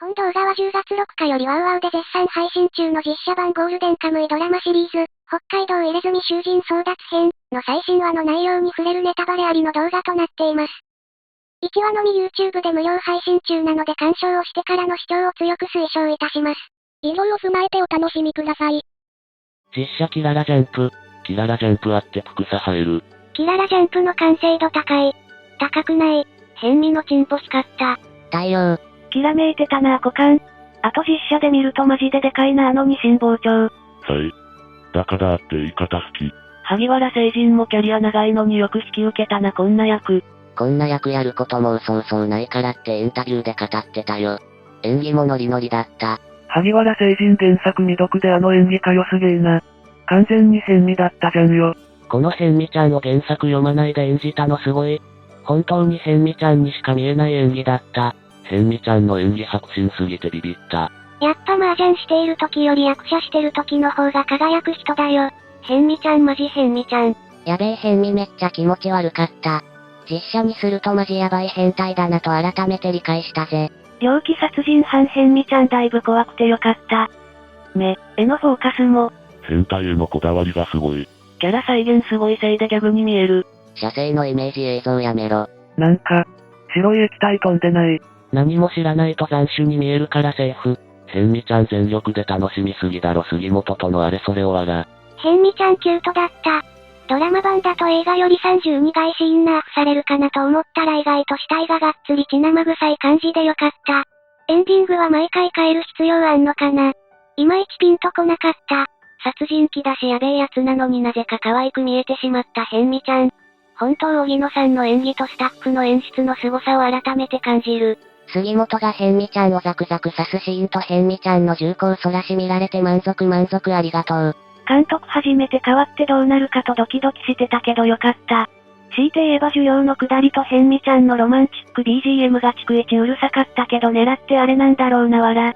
本動画は10月6日よりワウワウで絶賛配信中の実写版ゴールデンカムイドラマシリーズ、北海道入れ墨囚人争奪編の最新話の内容に触れるネタバレありの動画となっています。1話のみ YouTube で無料配信中なので鑑賞をしてからの視聴を強く推奨いたします。医療を踏まえてお楽しみください。実写キララジャンプ。キララジャンプあってプクサ生える。キララジャンプの完成度高い。高くない。変身のチンポ光った。太陽。きらめいてたな股間。あと実写で見るとマジででかいなに辛抱長。だからって言い方好き。萩原成人もキャリア長いのによく引き受けたなこんな役。こんな役やることもそうないからってインタビューで語ってたよ。演技もノリノリだった。萩原成人原作未読で演技か良すげえな。完全に変身だったじゃんよ。この変身ちゃんを原作読まないで演じたのすごい。本当に変身ちゃんにしか見えない演技だった。変身ちゃんの演技迫真すぎてビビった。やっぱ麻雀している時より役者してる時の方が輝く人だよ。変身ちゃんマジ変身ちゃん。やべえ変身めっちゃ気持ち悪かった。実写にするとマジやばい変態だなと改めて理解したぜ。猟奇殺人犯変身ちゃんだいぶ怖くてよかった。絵のフォーカスも。変態へのこだわりがすごい。キャラ再現すごいせいでギャグに見える。写生のイメージ映像やめろ。なんか、白い液体飛んでない。何も知らないと斬首に見えるからセーフ。変身ちゃん全力で楽しみすぎだろ杉本とのあれそれを変身ちゃんキュートだった。ドラマ版だと映画より32外シーンナーフされるかなと思ったら意外と死体ががっつり血生臭い感じでよかった。エンディングは毎回変える必要あんのかな。いまいちピンとこなかった。殺人鬼だしやべえやつなのになぜか可愛く見えてしまった変身ちゃん。本当荻野さんの演技とスタッフの演出の凄さを改めて感じる。杉本が変身ちゃんをザクザク刺すシーンと変身ちゃんの銃口そらし見られて満足ありがとう。監督初めて変わってどうなるかとドキドキしてたけどよかった。強いて言えば需要の下りと変身ちゃんのロマンチック BGM が逐一うるさかったけど狙ってあれなんだろうな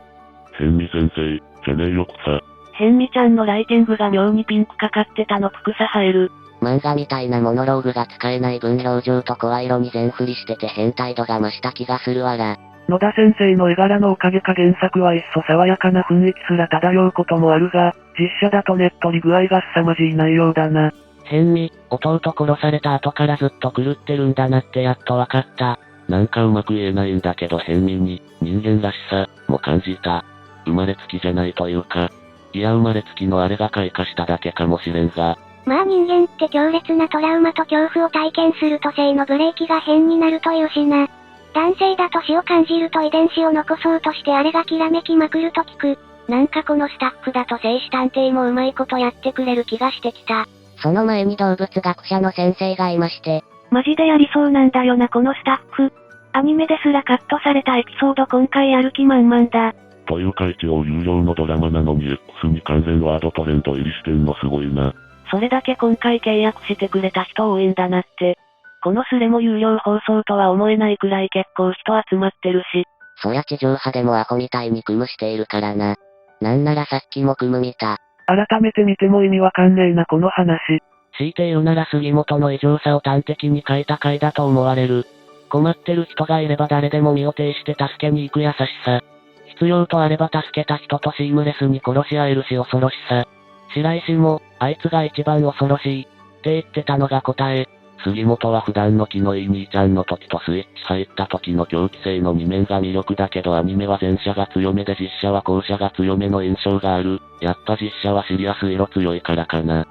変身先生、じゃねえよ草。変身ちゃんのライティングが妙にピンクかかってたのプクサ生える。漫画みたいなモノローグが使えない分表情と声色に全振りしてて変態度が増した気がするわら。野田先生の絵柄のおかげか原作はいっそ爽やかな雰囲気すら漂うこともあるが、実写だとねっとり具合が凄まじい内容だな。変身、弟殺された後からずっと狂ってるんだなってやっとわかった。なんかうまく言えないんだけど変身に人間らしさも感じた。生まれつきじゃないというか、いや生まれつきのあれが開花しただけかもしれんが。まあ人間って強烈なトラウマと恐怖を体験すると性のブレーキが変になるというしな。男性だと死を感じると遺伝子を残そうとしてあれがきらめきまくると聞く。なんかこのスタッフだと精子探偵もうまいことやってくれる気がしてきた。その前に動物学者の先生がいまして。マジでやりそうなんだよなこのスタッフ。アニメですらカットされたエピソード今回やる気満々だ。というか一応有料のドラマなのに X に完全ワードトレンド入りしてんのすごいな。それだけ今回契約してくれた人多いんだなって。このスレも有料放送とは思えないくらい結構人集まってるし。そりゃ地上波でもアホみたいに組むしているからな。なんならさっきも組む見た。改めて見ても意味わかんねえなこの話。強いて言うなら杉本の異常さを端的に書いた回だと思われる。困ってる人がいれば誰でも身を挺して助けに行く優しさ。必要とあれば助けた人とシームレスに殺し合えるし恐ろしさ。白石も、あいつが一番恐ろしい。って言ってたのが答え。杉本は普段の気のいい兄ちゃんの時とスイッチ入った時の狂気性の2面が魅力だけどアニメは前者が強めで実写は後者が強めの印象がある。やっぱ実写はシリアス色強いからかな。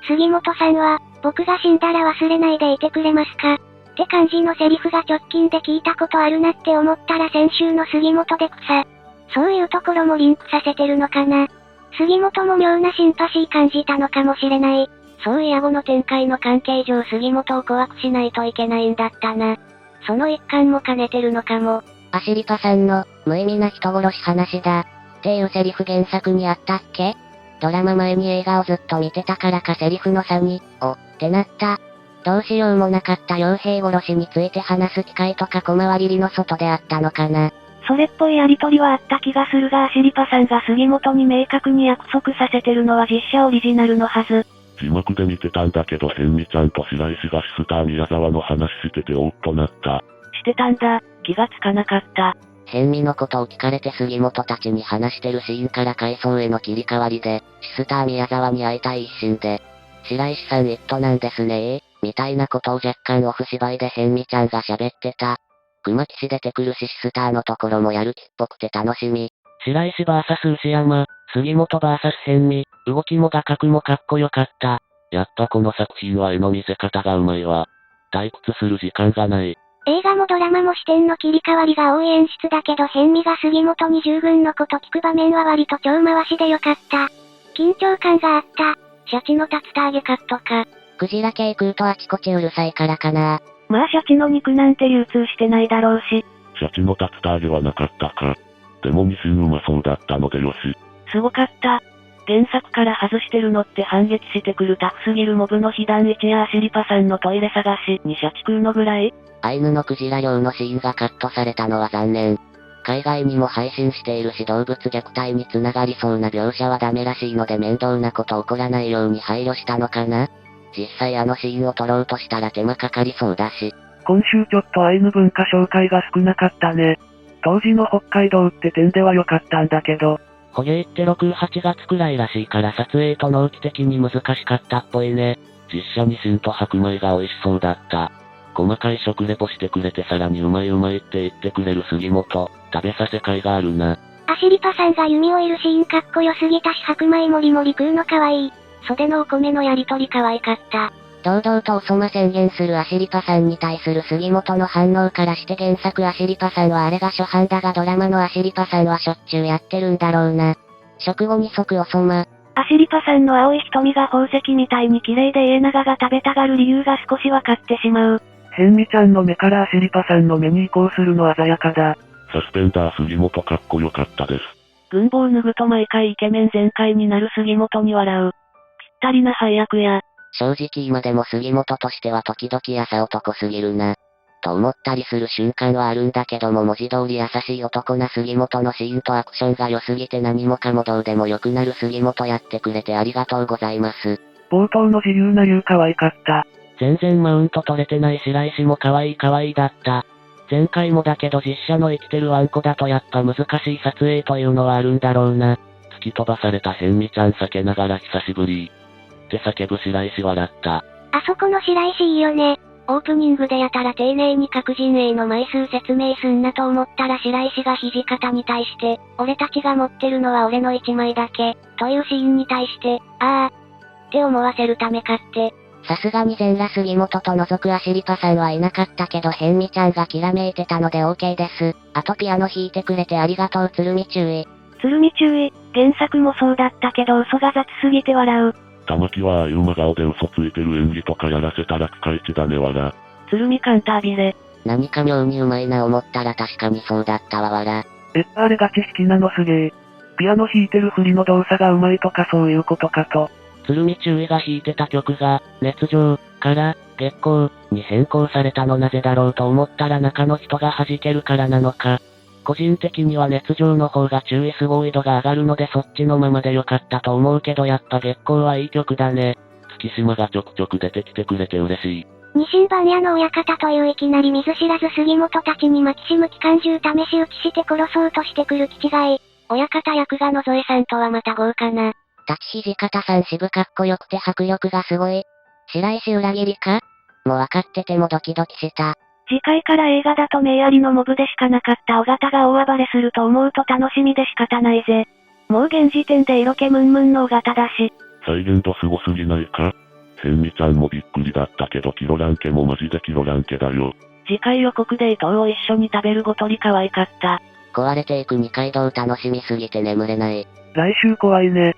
杉本さんは、僕が死んだら忘れないでいてくれますかって感じのセリフが直近で聞いたことあるなって思ったら先週の杉本で草。そういうところもリンクさせてるのかな。杉本も妙なシンパシー感じたのかもしれない。そういや後の展開の関係上杉本を怖くしないといけないんだったな。その一環も兼ねてるのかも。アシリパさんの、無意味な人殺し話だ。っていうセリフ原作にあったっけ？ドラマ前に映画をずっと見てたからかセリフの差に、ってなった。どうしようもなかった傭兵殺しについて話す機会とか小回りの外であったのかな。それっぽいやりとりはあった気がするがアシリパさんが杉本に明確に約束させてるのは実写オリジナルのはず。字幕で見てたんだけど変身ちゃんと白石がシスター宮沢の話してておっとなった。してたんだ、気がつかなかった。変身のことを聞かれて杉本たちに話してるシーンから回想への切り替わりで、シスター宮沢に会いたい一心で、白石さんイットなんですねみたいなことを若干オフ芝居で変身ちゃんが喋ってた。熊騎士出てくるしシスターのところもやる気っぽくて楽しみ。白石 VS 牛山、杉本 VS 変身、動きも画角もかっこよかった。やっぱこの作品は絵の見せ方がうまいわ。退屈する時間がない。映画もドラマも視点の切り替わりが多い演出だけど変身が杉本に十分のこと聞く場面は割と超回しでよかった。緊張感があった。シャチの竜田揚げカットか。クジラ系食うとあちこちうるさいからかな。まあシャチの肉なんて流通してないだろうし。シャチの竜田揚げはなかったか。でもニシンうまそうだったのでよし。すごかった。原作から外してるのって反撃してくるタフすぎるモブの被弾1やアシリパさんのトイレ探しにシャチ食うのぐらい。アイヌのクジラ漁のシーンがカットされたのは残念。海外にも配信しているし動物虐待につながりそうな描写はダメらしいので面倒なこと起こらないように配慮したのかな。実際あのシーンを撮ろうとしたら手間かかりそうだし。今週ちょっとアイヌ文化紹介が少なかったね。当時の北海道って点では良かったんだけど。捕鯨って6、8月くらいらしいから撮影と納期的に難しかったっぽいね。実写ニシンと白米が美味しそうだった。細かい食レポしてくれてさらにうまいうまいって言ってくれる杉本、食べさせ会があるな。アシリパさんが弓を射るシーンかっこよすぎたし白米もりもり食うのかわいい。袖のお米のやりとりかわいかった。堂々とおそま宣言するアシリパさんに対する杉本の反応からして原作アシリパさんはあれが初版だがドラマのアシリパさんはしょっちゅうやってるんだろうな。食後に即おそま。アシリパさんの青い瞳が宝石みたいに綺麗で家長が食べたがる理由が少しわかってしまう。変身ちゃんの目からアシリパさんの目に移行するの鮮やかだ。サスペンダー杉本かっこよかったです。軍帽脱ぐと毎回イケメン全開になる杉本に笑う。ぴったりな配役や。正直今でも杉本としては時々朝男すぎるな。と思ったりする瞬間はあるんだけども文字通り優しい男な杉本のシーンとアクションが良すぎて何もかもどうでも良くなる杉本やってくれてありがとうございます。冒頭の自由な竜可愛かった。全然マウント取れてない白石も可愛いだった。前回もだけど実写の生きてるワンコだとやっぱ難しい撮影というのはあるんだろうな。突き飛ばされた変身ちゃん避けながら久しぶりって叫ぶ白石笑った。あそこの白石いいよね。オープニングでやたら丁寧に各陣営の枚数説明すんなと思ったら白石が土方に対して、俺たちが持ってるのは俺の1枚だけ、というシーンに対して、あーって思わせるためかって。さすがに全裸杉本と除くアシリパさんはいなかったけど変身ちゃんがきらめいてたので OK です。あとピアノ弾いてくれてありがとう鶴見注意。鶴見注意、原作もそうだったけど嘘が雑すぎて笑う。玉木はああいう真顔で嘘ついてる演技とかやらせたらピカイチだねわら。鶴見カンタービレ。何か妙にうまいな思ったら確かにそうだったわわら。あれが知識なのすげえ。ピアノ弾いてる振りの動作がうまいとかそういうことかと。鶴見注意が弾いてた曲が、熱情から月光に変更されたのなぜだろうと思ったら中の人が弾けるからなのか。個人的には熱情の方が注意すごい度が上がるのでそっちのままでよかったと思うけどやっぱ月光はいい曲だね。月島がちょくちょく出てきてくれて嬉しい。ニシン番屋の親方といういきなり見ず知らず杉本たちに巻きしむ機関銃試し撃ちして殺そうとしてくる気違い。親方役が野添さんとはまた豪華な。立ち土方さん渋かっこよくて迫力がすごい。白石裏切りかもう分かっててもドキドキした。次回から映画だと名ありのモブでしかなかった尾形が大暴れすると思うと楽しみで仕方ないぜ。もう現時点で色気ムンムンの尾形だし。再現度すごすぎないか。変身ちゃんもびっくりだったけどキロランケもマジでキロランケだよ。次回予告で伊藤を一緒に食べるごとり可愛かった。壊れていく二階堂楽しみすぎて眠れない。来週怖いね。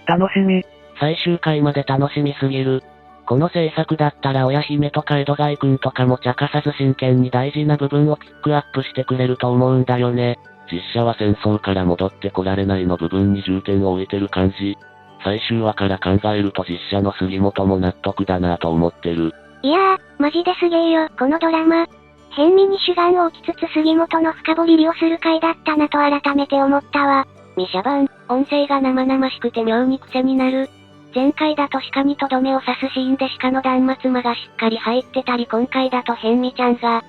楽しみ。最終回まで楽しみすぎる。この制作だったら親姫とか江戸貝くんとかも茶化さず真剣に大事な部分をピックアップしてくれると思うんだよね。実写は戦争から戻ってこられないの部分に重点を置いてる感じ。最終話から考えると実写の杉本も納得だなと思ってる。いやー、マジですげーよ、このドラマ。変身に主眼を置きつつ杉本の深掘りをする回だったなと改めて思ったわ。ミシャ版、音声が生々しくて妙に癖になる。前回だと鹿にとどめを刺すシーンで鹿の断末魔がしっかり入ってたり今回だと変身ちゃんが、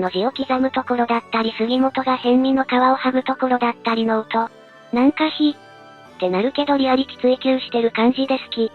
の字を刻むところだったり杉本が変味の皮を剥ぐところだったりの音。なんかってなるけどリアリティ追求してる感じで好き。